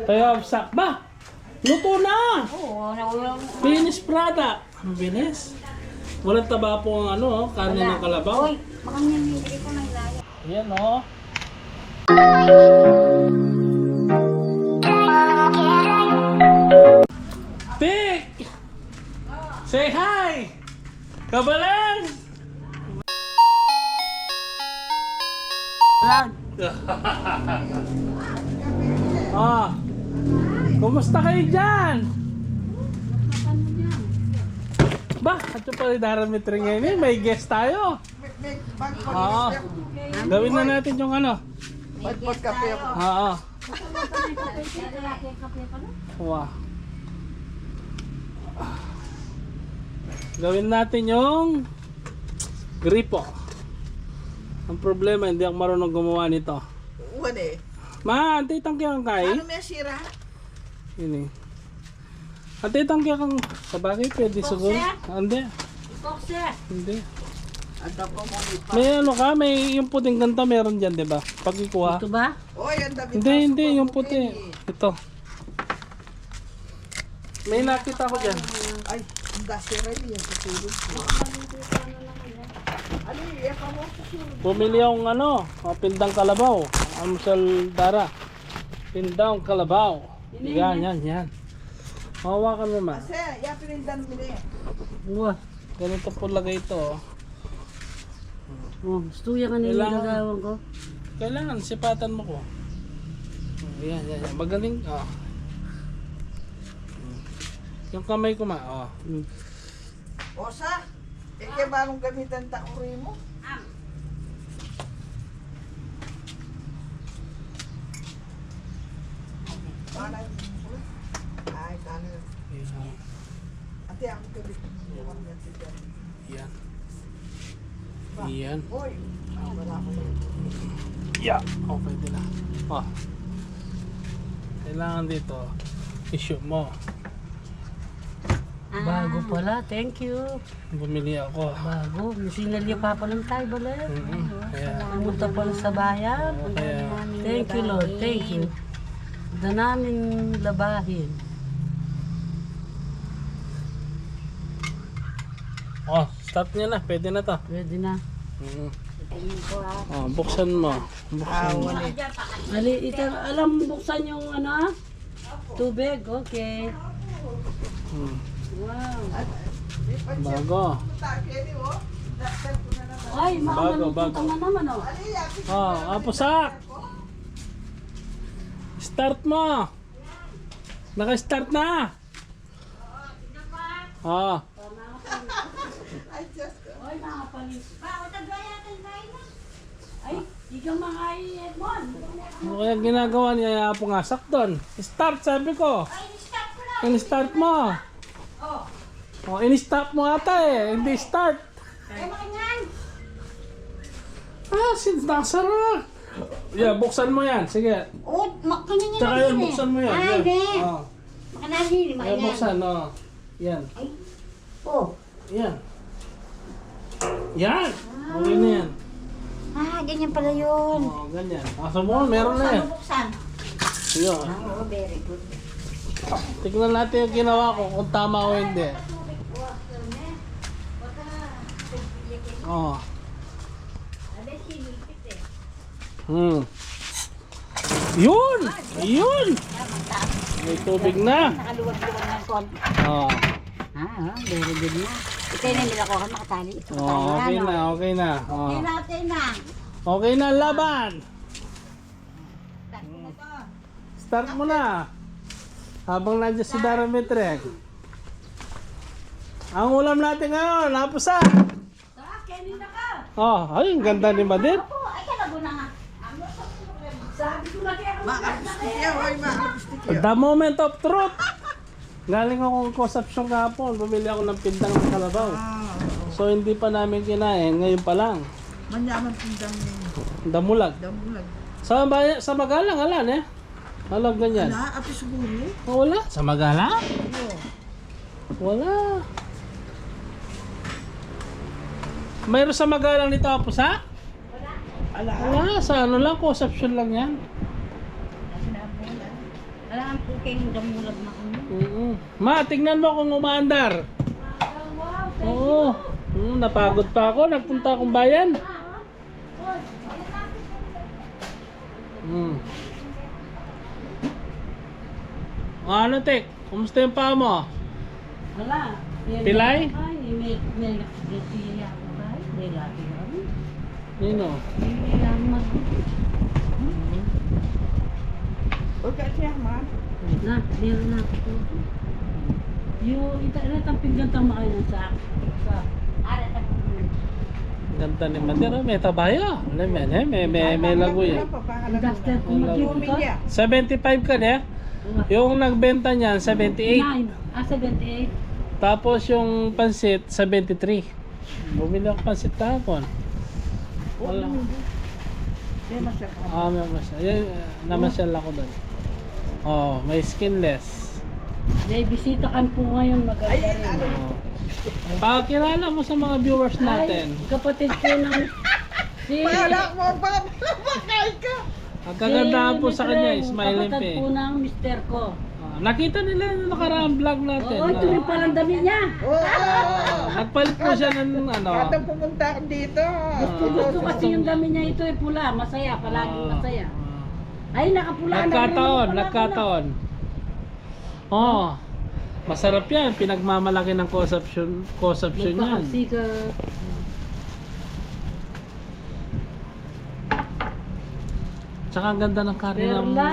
Tayo absak. Ba? Luto na! Oo, naulang. Finish product. Ang bilis. Walang taba po ang ano, kanin ng kalabaw. Uy, makanya hindi ko na ilaya. Yan o. Pick! Say hi! Kabalan! Vlog. Ah, kumusta kayo dyan? Ba, at yung pala daramitry ngayon eh, may guest tayo. Oo. Gawin na natin yung ano. Pagkape ako. Oo. Wow. Gawin natin yung gripo. Ang problema, hindi ako marunong gumawa nito. Wala eh. Ma, antay tangkiyang kay. Ano may sira? Yun eh. Antay tangkiyang sabagay, pwede siguro. Hindi. Hindi. Ando ko mo ipa. May ano ka, may yung puting ganito meron dyan, di ba? Pag ikuha. Ito ba? Oy, ang dami. Hindi, yung puti. Ito. May nakita ko dyan. Ay, ang dasira yan sa tulog. Ano iya ka mo? Bumili akong ano, pindang kalabaw. Amsal dara. Pindang kalabaw. Yan. Hawakan mo ma. Kasi, ya pinindan mo na. Wah, ganito po lagay ito. Oh. Oh, gusto yan kanina yung Kailangan- gagawin ko. Kailangan sipatan mo ko. Yan. Magaling. Oh. Yung kamay ko ma. Oh. Osa, ike bagong gamitan takuri mo? Parang, ay, kanan. Ate, ako gamitan mo. Yan. Yan. Oy, wala ko na. Yeah. Oh, pwede na. Oh. Kailangan dito. Issue mo. Bago pala, thank you. Bumili ako. Bago, sinalya pa pa lang tayo bala. Kaya, Pumunta pa lang sa bayan. kaya, Thank you Lord, thank you. Da namin labahin. oh, start niya na. Pwede na to. Pwede na. Oh, buksan mo. Buksan mo. Alam buksan yung ano? Tubig, okay. Hmm. Wow. Bago. Ay, Bago. makakalimutan na naman oh. Oh, apusak. Start mo. Naka-start na. Oh. Ay, nakapalis. Ay, di ka makain, Edmond. Ano kaya ginagawa niya? Pumasak doon. Start, sabi ko. In-start mo. Oh, in-stop mo ata eh. Hindi start. Ah, sinasara. Yeah, buksan mo yan. Sige. Oh, makanya Tsaka yan, buksan mo yan. Ay, Yan. hindi. Oh. Makanali, Yan, buksan. Oh. Yan. Oh. Yan. Yan. Okay na yan. Ah, ganyan pala yun. Oh, ganyan. Asa mo, meron na yan. Buksan. Yun. Oh, very good. Tignan natin yung ginawa ko kung tama o hindi. Oh. Yun! Yun! May tubig na. Nakaluwag-luwag ng konti. Oh. Very good na. Ito yung nila ko kan makatali. Ito Oh, okay na, okay na. Oh. natin na. Okay na ang laban. Start mo na. Habang nandiyan si Darametrek. Ang ulam natin ngayon, napusa. Oh, ay, ang ganda ni Madit. Oh, ay kalago na nga. Makapustik yan, oy, makapustik yan. The moment of truth. Galing akong consumption kahapon, bumili ako ng pindang ng kalabaw. So hindi pa namin kinain, ngayon pa lang. Manyaman pindang Damulag. damulag. Sa Magalang, alan eh. Alam ganyan. Na, ate siguro. Oh, wala. Sa Magalang? Wala. Mayroon sa Magalang nito po sa? Wala. Sa ano lang, consumption lang yan. Alam po kayong damulag na kami. Ma, tingnan mo kung umaandar. Oo. Napagod pa ako. Nagpunta akong bayan. Ano, Tek? Kumusta yung paa mo? Wala. Pilay? Ay, may nakikita ako ba? May lagi lang. Nino? May lamag. Huwag ka siya, ma. Na, meron na ako. Yung itang pinggan tama kayo sa Ganda ni Madera. May tabaya. May lagoy. Duster ko magkita ka. 75 ka niya? Yung nagbenta niyan, 78. 78. Tapos yung pansit, 73. Bumili ako pansit kahapon. Wala. May masyal. Namasyal ako doon. Oh, may skinless. May bisita kan po ngayon maganda rin. Oh. Pakilala mo sa mga viewers natin. Ay, kapatid ko ng si Wala mo ba? Makay ka. Ang kagandahan po sa kanya, smiling kapatid po pa. ng mister ko. Nakita nila yung nakaraang vlog natin. Oo, ito rin palang dami niya. Oo. Nagpalit po siya ng ano. Kada pumunta ako dito. Gusto kasi yung dami niya ito ay pula. Masaya, palaging masaya. Ay, nakapula na rin. Nagkataon. Oh, masarap yan. Pinagmamalaki ng consumption yan. Magpakasika. Tsaka ang ganda ng karne ng... Perla.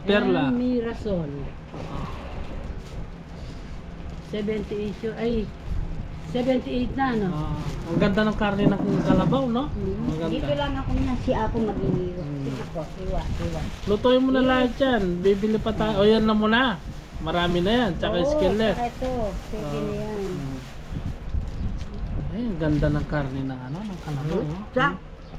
Perla. Yan, Mirasol. 78 yun. Ay, 78 na, no? Ang ganda ng karne ng kalabaw, no? Ang Dito ganda. lang ako na si Apo mag-iiwa. Sige po, iwa. Lutuin mo na lahat yan. Bibili pa tayo. O yan na muna. Marami na yan. Tsaka skinless. Saka ito, sige na yan. Ay, ang ganda ng karne ng ano, ng kalabaw. No? Sa,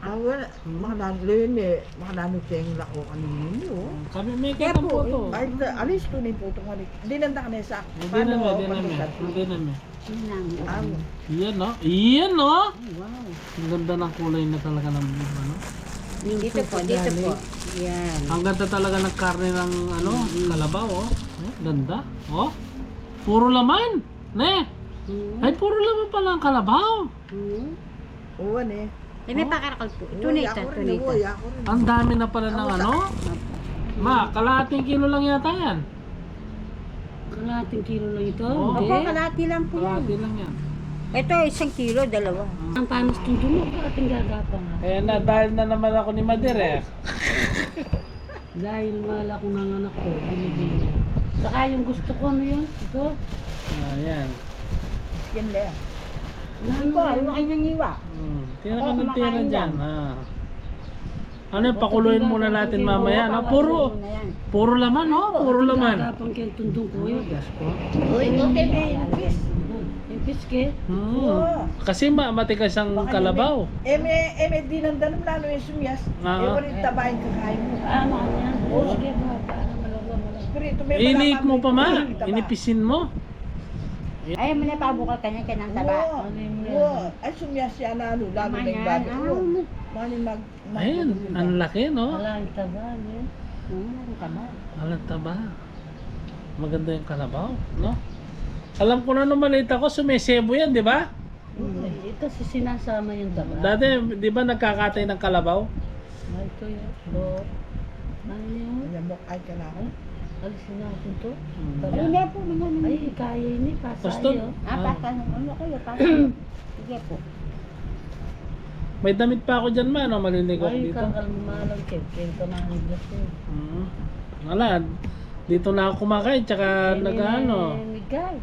wala, mga nanlin eh, mga nanuteng lako kanino. Kami may kitang po to. Ay, alis ko ni po itong alis. Hindi nanda ka na sa. Hindi namin. Ang, Iyan, no? Iyan, no? Wow. Ang ganda ng kulay na talaga ng buba, no? Dito po, dito po. Yan. Ang ganda talaga ng karne ng ano, kalabaw, oh. Ganda. Oh. Puro laman. Ne. Ay, puro laman pala ang kalabaw. uwan eh. Eh, may pakarakal po. Uy, Tunita, ako rin, tunita. uy, ako rin. Ang dami na pala ng ano. Ma, kalahating kilo lang yata yan. Kalahating kilo lang ito. Oo. Hindi. Opo, kalahati lang po yan. Kalahati lang yan. Ito, 1 kilo, 2. Ang panos itong dumo, ating gagapang nga. Kaya na, dahil na naman ako ni Mader eh. Dahil wala akong nanganak ko, binibili. Saka yung gusto ko, ano yun? Ito. Ayan. Yan lang. Hindi po, yung kanyang iwa. Tira ka ng tira dyan. Ano yung pakuluin muna natin mamaya. No? Puro laman, no? Puro laman. Gagapang kaya tundong ko yun. Uy, okay, may impis. Yung piske. Kasi matigas ang kalabaw. May dinandan mo lalo yung sumyas. Oo. Rin tabahin kakain mo. Ano yan? Sige ba? Para malaga. Espiritu, may Iniit mo pa, ma. Taba. Inipisin mo. Ay, mo na pabukal kanya ng taba. Ay, sumyas siya lalo na yung bago. Mani mag... Ayun, ang laki, no? Wala yung taba. Alam taba. Maganda yung kalabaw, no? Alam ko na nung maliit ako, sumesebo yan, di ba? Ito si sinasama yung taba. Dati, di ba nagkakatay ng kalabaw? Ito yun. So, ano yun? Yamok ay ka na ako. Alisin natin to. Ay, hindi po, mga Ay, kaya ni Gusto? pasayo. pasa, ano kayo, pasa. Sige po. May damit pa ako dyan, ma, no? Maliligo ako Ay, dito. kakalmalang kaya ka maniglas eh. Wala, dito na ako kumakain, tsaka nag-ano, Migay.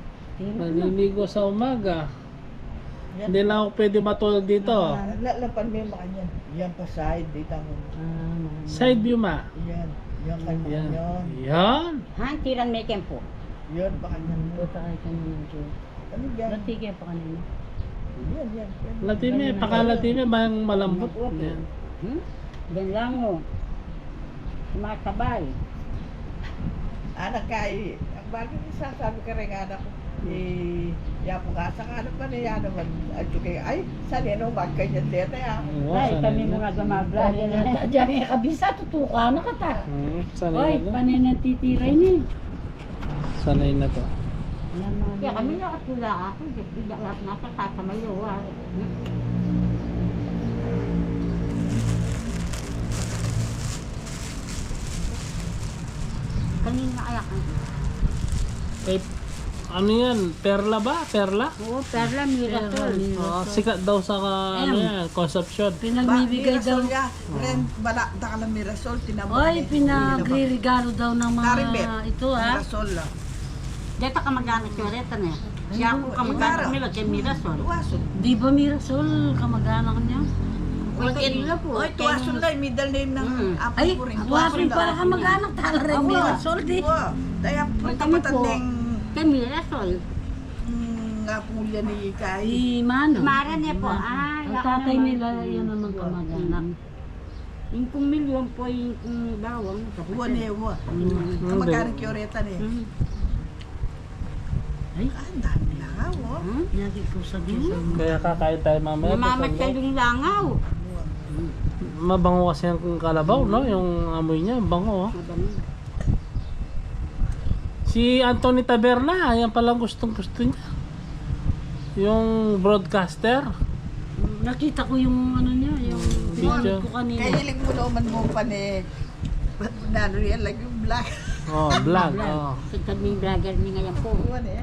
naliligo sa umaga. Hindi na ako pwede matulog dito. Lapan mo yung mga yan. Yan pa side, dito mo. Side view, ma. Yan. Yan kanya Yan. yan. Yan. Ha, tiran may kempo. Yan pa kanya. Puta kayo ka naman dyan. Ano yan? Natigay pa kanina. Yan. Latime, pakalatime, bang malambot. Yan. Yan lang mo. Sumasabay. Anak ka eh. Ang bagay sasabi ka rin anak ko. Yapo nga sa ano pa niya naman. At yung kaya, ay, saan yan ang magkanyan dito ya? Oo, Ay, sanay kami na. mga gumabla. Diyan yung kabisa, tutuka na kata. Sanay Oy, na to. panay ng titiray ni. Sanay na to. Kaya kami nakatula ako. Bigla lahat nasa tatamayo. Kanina kaya ka. Eh, ano yan? Perla ba? Perla? Oo, Perla Mirasol. Sikat daw sa ano yan, Concepcion. Pinagbibigay daw. Mirasol ya. Ren, bala, da ka lang Mirasol, tinabot. Oy, pinagre-regalo daw ng mga Karibet. ito ha. Mirasol lang. Dito ka magana Choreta na. Siya ako ka magana nila kay Mirasol. Tuwason. Di ba Mirasol, kamag-anak niya? Oy, kanila po. Oy, tuwason lang, middle name ng apo Ay, ko rin. wapin para kamag-anak tala rin Mirasol di. Daya, Kami kapatan po. ng Kay Mirasol. nga pulya ni Kay. Si Mano. Mara niya po. Ay, Ang tatay nila, yan naman kamag-anak. Yung kung milyon po, yung kung bawang. Huwa niya, huwa. Hindi. Kamagana kiyoreta niya. Ay, Ah, ang dami langaw, oh. nyagi ko sa Diyos. Kaya kakain tayo mamaya. Namamatay yung langaw. Mabango kasi ang kalabaw, no? Yung amoy niya, bango. Oh. Si Anthony Taberna, yan palang gustong gusto niya. Yung broadcaster. Nakita ko yung ano niya, yung Video. pinanood ko kanina. Kaya hiling mo naman mo pa ni Nano yan, like yung black. Oh, vlog. Oh. Sa kaming vlogger ni ngayon po. Huwa niya.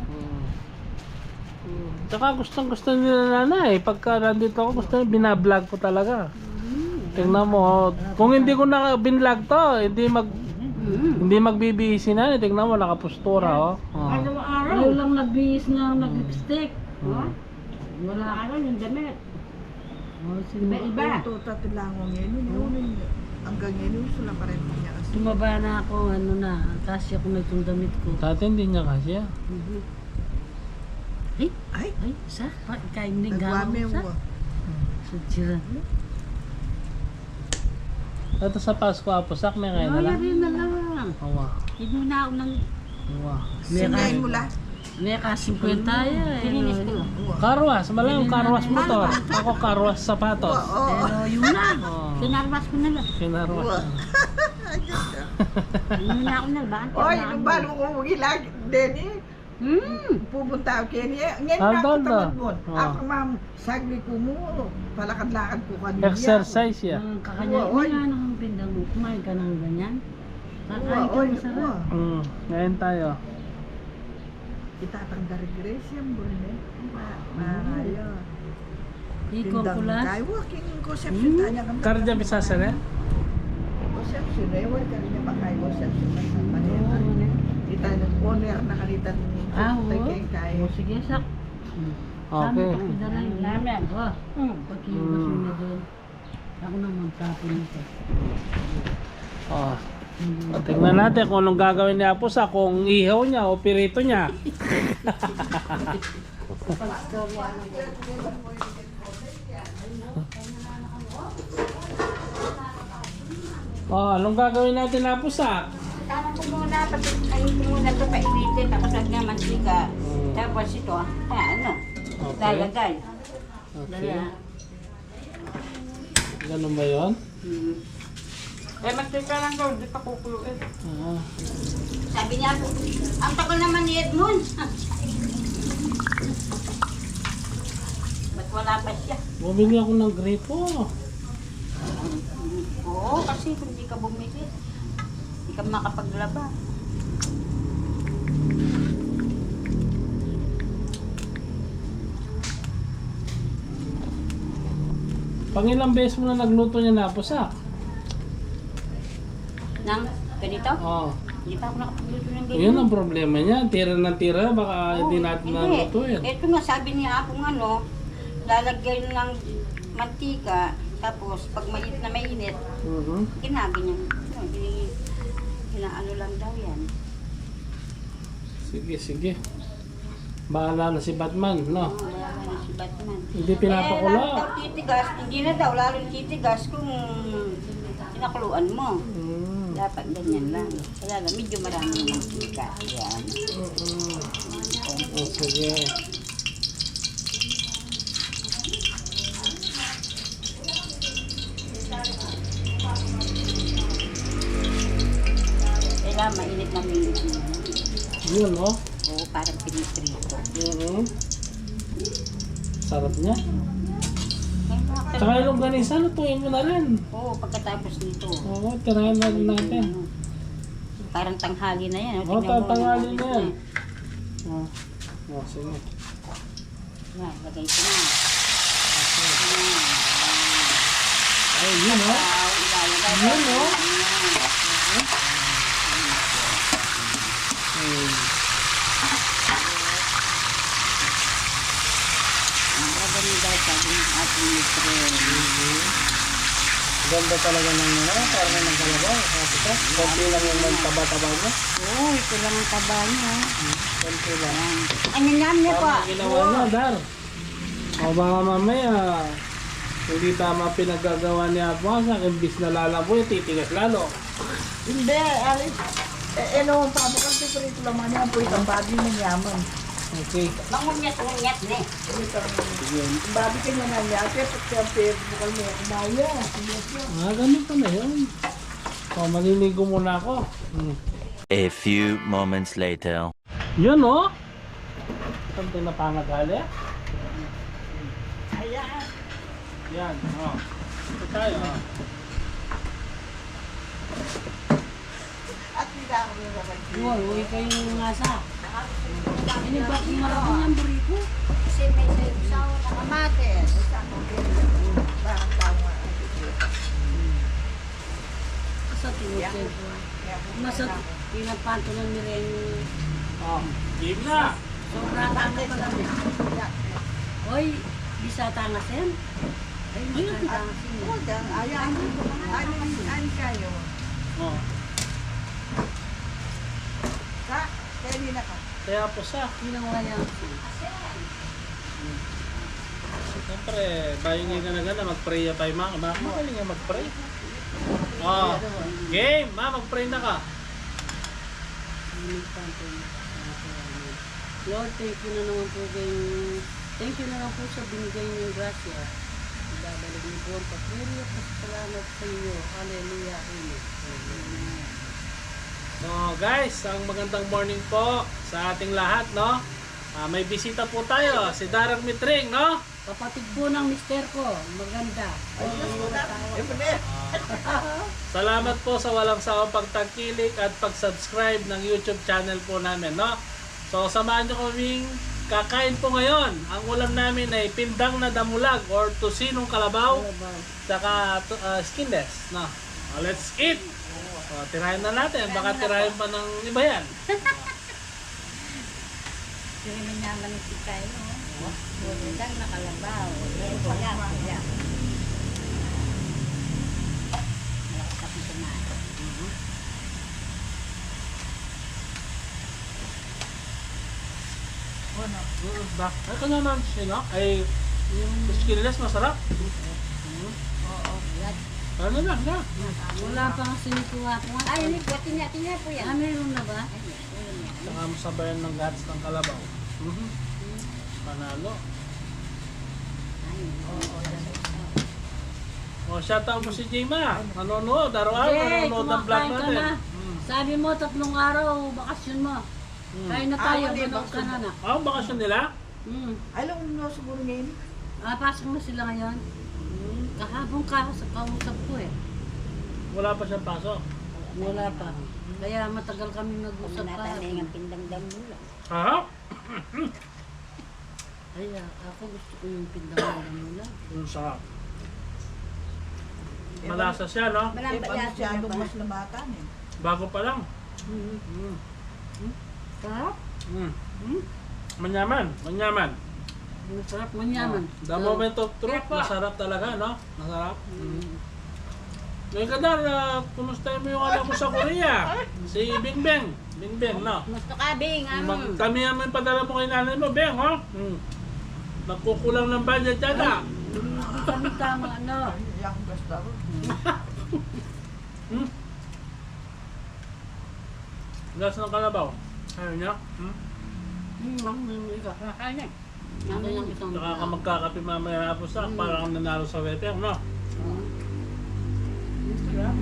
Tsaka gustong gusto nila nanay. Pagka nandito ako, gusto nila binablog ko talaga. Tingnan mo, oh. Kung hindi ko na binlog to, hindi magbibisi na. Tingnan mo, nakapostura, oh. Oh. Araw-araw. Ayaw lang nagbihis na nag-lipstick. Wala araw yung damit. Oh, Iba-iba. Ito, tatilangong yan. Yun, hanggang yun, gusto lang pa rin niya kasi. Tumaba na ako, ano na, kasi ako na itong damit ko. Dati hindi niya kasya. Ay, Ay, ay, sa? Kain ni nagwami Gamo, sa? mo. Sa tira. Ito sa Pasko, aposak, may kain na Ay, lang. rin na lang. Awa. Hindi na ako nang Awa. Singayin mo lang. May ka 50 tayo eh. finish ko. Karwas, malang karwas motor. Ako karwas sapatos. Pero yun na. Oh. Sinarmas ko na lang. Kinarwas. Hindi na ako nalbaan. Oy, nung balo ko magilag, Denny, pupunta ako kaya niya. Ngayon na ako Aldon, tamad mo. oh. Ako ma'am, sagli ko mo, palakad-lakad ko kanina. Exercise ya. Ang kakanya, Oy. hindi nga nang pindang mo. Kumain ka ng ganyan. Kakain ka Oy, masarap. Ngayon tayo. Itatang dari Grace yung burne. Marayo. Ikong Tindang kulas. kay walking conception tanya kami. Karja bisasa na? Conception eh, wala ka rin pa kay conception na sa manera. Kita ng owner na kalitan Ah, oo. kay. O sige, sak. Okay. Pidalay namin. Oh, pagkiwas mo na doon. Ako naman tapon nito. Oh. Tingnan natin kung anong gagawin ni Aposa, kung ihaw niya o pirito niya. Oh, anong gagawin natin na Aposa? Tama ko muna, ayun ko muna ito painitin, tapos lagyan ng mantika. Tapos ito, ano, lalagay. Okay. Ganun ba yun? Eh, magtita lang daw, di pa kukuluin. Ah. Sabi niya, ang tagal naman ni Edmund. Ba't wala pa siya? Bumili ako ng gripo. Oo, kasi kung di ka bumili, di ka makapaglaba. Pangilang beses mo na nagluto niya na Aposa? Nang ganito, Oh. hindi pa ako nakapagluto ng ganito. Yun ang problema niya. Tira ng tira, baka hindi natin nalutuin. Ito nga, sabi niya akong ano, lalagyan ng mantika, tapos pag mainit na mainit, ginagin niya. No, ginaano lang daw yan. Sige, sige. Bahala na si Batman, no? Oo, wala na si Batman. Hindi Eh, pinapakula. lalo daw titigas, hindi na daw, lalo titigas kung pinakuluan mo. Dapat ganyan lang. Kaya lang, medyo maraming mantika. Yan. Oh, sige. Kailangan mainit na mainit. Yun, no? Oo, parang piniprito. Sarap niya. Tsaka yung ganisa, lutuin mo na rin. Oo, pagkatapos nito. Oo, tirahan na rin natin. Parang tanghali na yan. Oo, Tingnan mo, tanghali na mainit yan. Oh, sige. Yan, lagay ko na. Ay, yun, no? Ilalagay. Yun, no? Ang gagawin daw sabi ng ating mister. Ganda talaga ng parang ng kalabaw. Konti lang yung taba-taba niya. Oo, ito lang ang taba niya. Konti lang. Ayan. Ang nyam niya po. Tama ginawa niya, Dar. O baka mamaya, hindi tama pinaggagawa niya po. Imbis na lalaboy, titigas lalo. Hindi, Alice. Ano, paano kang piprito naman yan po itong body mo yaman. Okay. Mangunyat-ngunyat na eh. Yung body ka niya na niya, kaya pati ang pera bukal mo yung kumaya. Ganun pa na yun. O, maliligo muna ako. A few moments later. Yun, o. Something na pangagali. Ayan. Yan, o. Ito tayo, o. At hindi ako rin naman. Uy, kayo ngasa. Ini ba kung marami niyang buriko? Kasi may sayo na kamates. Bakit tama? Sa tingin ko. Nasa pinapanto ng miren. O, game na. Sobrang tanga pa lang. Hoy, bisa tangas yan? Ay, bisa tangas yan. Huwag yan. Ayan. Ano kayo? O, Ka? Kaya hindi na ka. kaya po sa. Ginawa niya. Siyempre, bayo nga gana-gana, mag-pray ya tayo mga. Magaling nga mag-pray. O, game! Ma, mag-pray na ka. Lord, thank you na naman po thank you na naman po sa binigay niyong grasya. Ibabalik niyo po ang papuri at pasalamat sa iyo. Hallelujah. Amen. No, guys, ang magandang morning po sa ating lahat, no? May bisita po tayo, si Darang Mitring, no? Kapatid po ng mister ko. Maganda. Salamat po sa walang sawang pagtangkilik at pag-subscribe ng YouTube channel po namin, no? So, samahan nyo kaming kakain po ngayon. Ang ulam namin ay pindang na damulag or tusinong kalabaw, saka skinless, no? Let's eat! So, tirahin na natin, baka tirahin pa ng iba yan. Sige mo naman si Kayo. Budang na kalabaw. Yan pala. Yan. Malakas akong kumain. Ay, kanya naman siya, no? Ay, yung skinless masarap. Oo. Yan. Ano na, na? Wala pa nga sinikuha ko nga. Ay, hindi po. Tinya po yan. Ah, meron na ba? Saka masabayan ng guts ng kalabaw. Panalo. O, shoutout mo si Jima. Nanonood, araw-araw, Jay, nanonood ng vlog kumakain ka natin. na. Sabi mo, 3 araw, bakasyon mo. Kain na tayo, hindi, manood ka na na. Ah, ang bakasyon nila? Alam mo siguro ngayon. Pasok na sila ngayon. Kahabong sa kausap ko eh. Wala pa siyang pasok. Wala pa. Kaya matagal kami Kung nag-usap pa. natanay ng pindang damula. Ha? Ay, ako gusto ko yung pindang mula. Yung sarap. Malasa siya, no? Eh, paano siya anong mas lamatan eh. Bago pa lang. Sarap. Manyaman, manyaman. Masarap, manyaman. The moment of truth, masarap talaga, no? Masarap. Ngayon ka na, kumusta mo yung anak ko sa Korea? Si Bingbeng. Bingbeng, no? Gusto ka, Bing. Kami naman padala mo kay nanay mo, Beng, ho? Nagkukulang ng budget yan, ha? Hindi kami tama, no? Yung gusto ko. Gas ng kalabaw. Ayaw niya? Kakain eh. Nandun yung isang Saka ka magkakape mamaya po sa para kang nanalo sa weper, no? Sarap.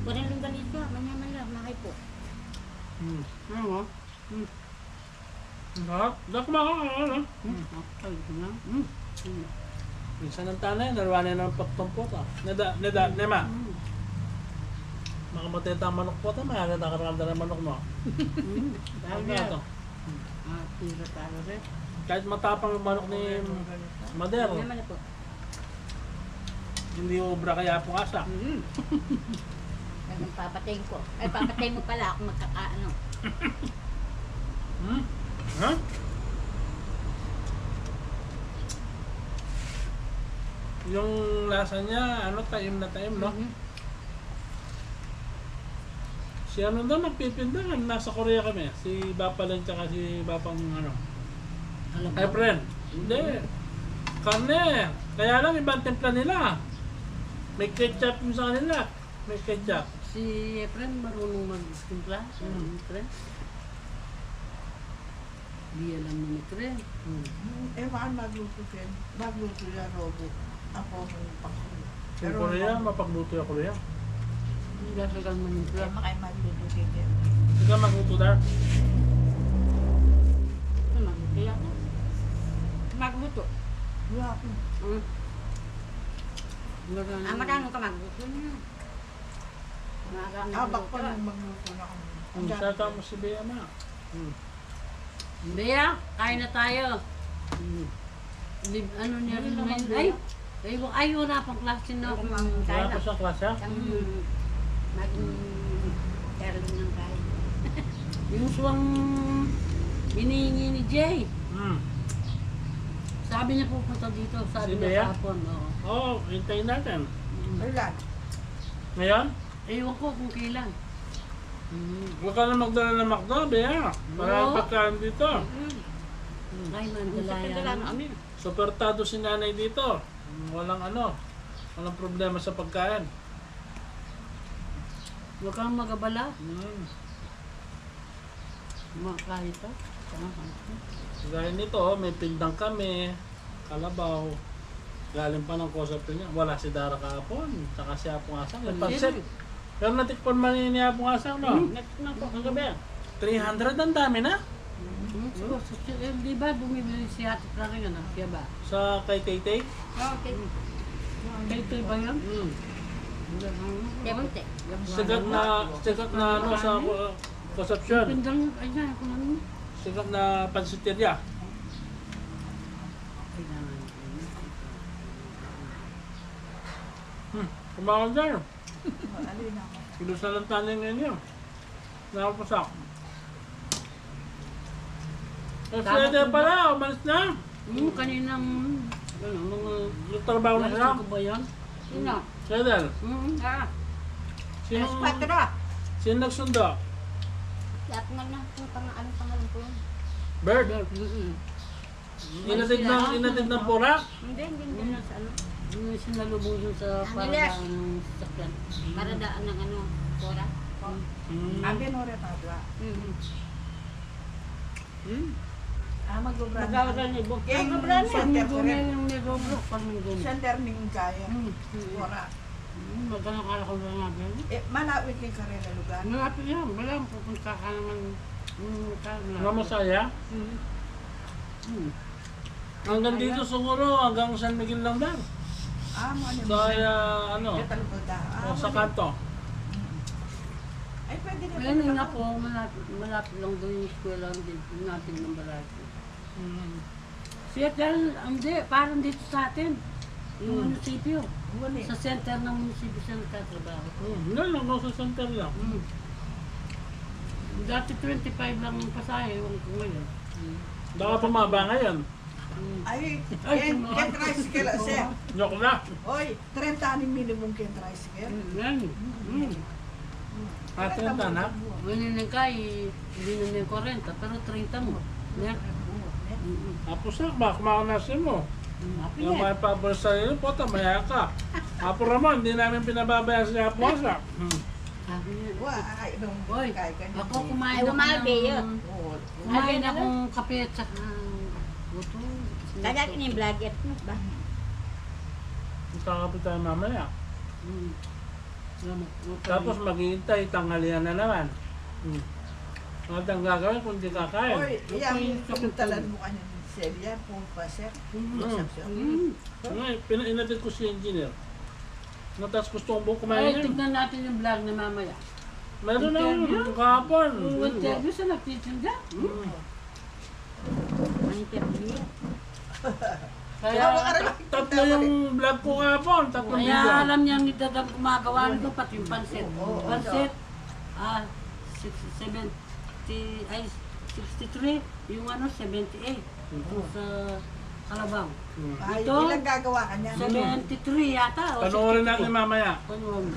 Walang lungganit ka, manyaman lang, makay po. Ano? Sarap. Dapat kumakakain, no? Ay, ito na. Minsan ng tanay, narwanan ng pagtumpot, ah. Nema. Makamatay ang manok po, mayroon na karamda ng manok mo. Dahil Ano yan. to? Tira tayo rin. Kahit matapang yung manok ni Mader, Naman po. hindi obra kaya po asak. Ganun papatayin ko. Ay, papatayin mo pala ako magkakaano. Ha? Yung lasa niya, ano, taim na taim, no? Si ano doon, nagpipinda, nasa Korea kami. Si Bapa lang, tsaka si Bapang, ano. Alam Ay, friend. Hindi. Karne. Kaya lang, ibang timpla nila. May ketchup yung sa kanila. May ketchup. Si Efren marunong mag-timpla. Efren. Di alam ni Efren. Ewan, magluto yan. Magluto yan, Robo. Ako ng pakul. Sa Korea, mapagluto yung Korea. Hindi gasagal mo ni Efren. Makay magluto yan. Sige, magluto na. Kaya ako. Magluto. Wala ako. Marano ka magluto niya. Abak pa nang magluto na ako. Sata mo si Bea, ma. Bea, kain na tayo. Ano niya rin naman? Ay, wala pang klase na ako. Wala pa siyang klase, ha? Maging Caroline ng kain. Yung suwang hinihingi ni Jay. Sabi niya pupunta dito. Sabi Si niya Bea? kapon. Oo, hintayin natin. Wala. Ngayon, Ewan ko kung kailan. huwag ka na magdala ng McDo, Bea. Maraming pagkain dito. Ay, mandalaya. Supertado si nanay dito. Walang ano, walang problema sa pagkain. Huwag kang magabala. Kahit pa. Gaya nito, may pindang kami, kalabaw. Galing pa ng Kosap niya. Wala si Dara kahapon, saka si Apong Asang. May pansit. Pero natikpan man ni Apong Asang, no? Natikman ko kagabi. 300 ang dami na. Di ba bumibili si Ate Claring ano? Kaya ba? Sa kay Tay-Tay. Okay. Ito ba yan? Demonte. Sigat na ano sa Concepcion. Pindang, ay na, kung ano. Sigat na pansiteria. Kumakan dyan. Alin ako. Kilos na lang tanin ngayon yun. Nakapasak. Eh, Freddy pala, umalis na. Kaninang, ano, mga... Nagtrabaho na siya. Ko ba yan? Sino? Fredel, Alas 4. sino nagsundo? Lahat nga na. Ano pangalan ko yun? Bird. Inatid ng pura. Hindi na sa ano. Yung sinalubong dun sa Angeles. paradaan ng sakyan. Para daan ng ano, Cora. Abi no retabla. Magbubran. Nagkakaroon niya, Yung Pag center ko may rin. yung negoblo, pag may gumi. Center ning kaya. Wala. Magkanakala ko lang natin. Malawit ni karela lugar. Malapit yan, wala. Pupunta ka naman. Mga masaya. Hanggang dito siguro, hanggang San Miguel lang dar. Mo ano. Kaya ano, Sa sa kanto. Ay pwede na. Ngayon nga po, malapit lang doon yung eskwela natin ng Barako. Siya dahil, hindi, parang dito sa atin. Yung munisipyo. Sa center ng munisipyo siya nagtatrabaho. Yan lang, nasa center lang. Dati 25 lang yung pasahe, yung ngayon. Baka pumaba ngayon. Ay, Ay, ken tricycle sir. Joke na. Oy, 30 ani minimum ken tricycle. Yan. Atin na. Ganyan lang ka, hindi na yung 40, pero 30 mo. Yan. Tapos na, baka makanasin mo. Happy Yung yan. mga pabor sa iyo, pota, maya ka. Apo Ramon, hindi namin pinababayaan sa Apuasa. Sabi niya, Ay, nung Hoy, kaya ka niya. ako kumain Ay, ako umabi yun. ng... Oo. Kumain akong kape at saka buto. Kaya yung vlogger mo ba? Kakapit tayo mamaya. Hmm. Salamat. Okay. Tapos maghihintay, tanghalian na naman. At ang gagawin kung di kakain. Oy, Okay, yung kapit pinuntalan mo kanina ni Celia, pumpa siya. Inatid ko si engineer. Tapos gusto kong kumain Ay, yan. tignan natin yung vlog na mamaya. Meron na Interview? yun, kahapon. Interview sa nagtitinda. Interview. Kaya, Tatlo yung vlog ko kahapon, tatlong kaya video. alam niya ni Dadang gumagawa nito pati yung pansit. Oo, Pansit, 63, yung 78. Ito sa Kalabaw. Ay, Ito, ilang gagawa ka niya? 73 yata. O Panoorin 63. natin mamaya. Panoorin.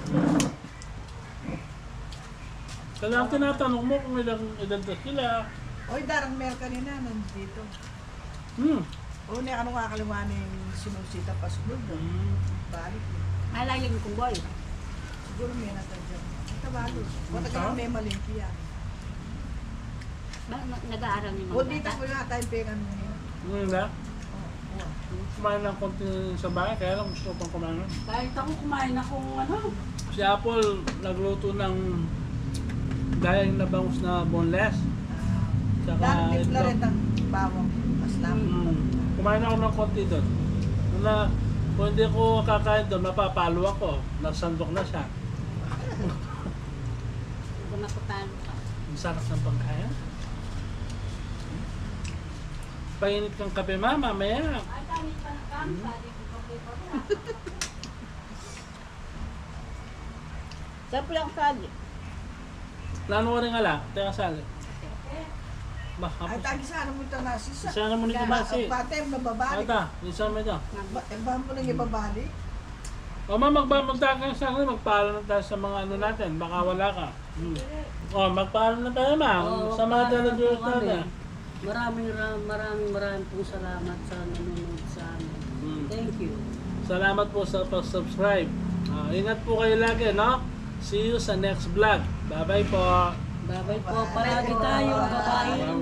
Kaya tinatanong mo kung ilang edad na sila. Oy, darang meron kanina nandito. O, ni ano kakaliwanin yung sinusita pa sunod doon. Balik. Malalim kong boy. Siguro may natadyan. Tabalo. Wata ka may malimpi yan. Nag-aaral ni O, dito ko yata yung pengan mo niya. Na? Oo. Kumain ng konti sa bahay, kaya lang gusto ko pang kumain. Kahit ako kumain akong ano. Si Apple nagluto ng dayang na bangus na boneless. Saka Darang timpla ito. rin ng bawang. Mas lang. Kumain ako ng konti doon. Kung hindi ko kakain doon, mapapalo ako. Nasandok na siya. Kung napapalo ka. Ang sarap ng pagkain. Painit kang kape, mama, mamaya. Saan po lang sali? Lano ka rin ala, teka sali. Bah, Ay, kapos. tagi sana mo ito na sisa. Sana mo nito basi. Pati yung mababalik. Ata, isa mo ito. Bahan mo nang ibabalik. O ma, magtagang sa akin, magpaalam na tayo sa mga ano natin, baka wala ka. O, magpaalam na tayo ma, Oo, sa mga paano televiewers po kami? natin. Maraming pong salamat sa nanonood sa amin. Thank you. Salamat po sa pag-subscribe. Ingat po kayo lagi, no? See you sa next vlog. Bye-bye po. Bye-bye po. Palagi tayo. Bye-bye.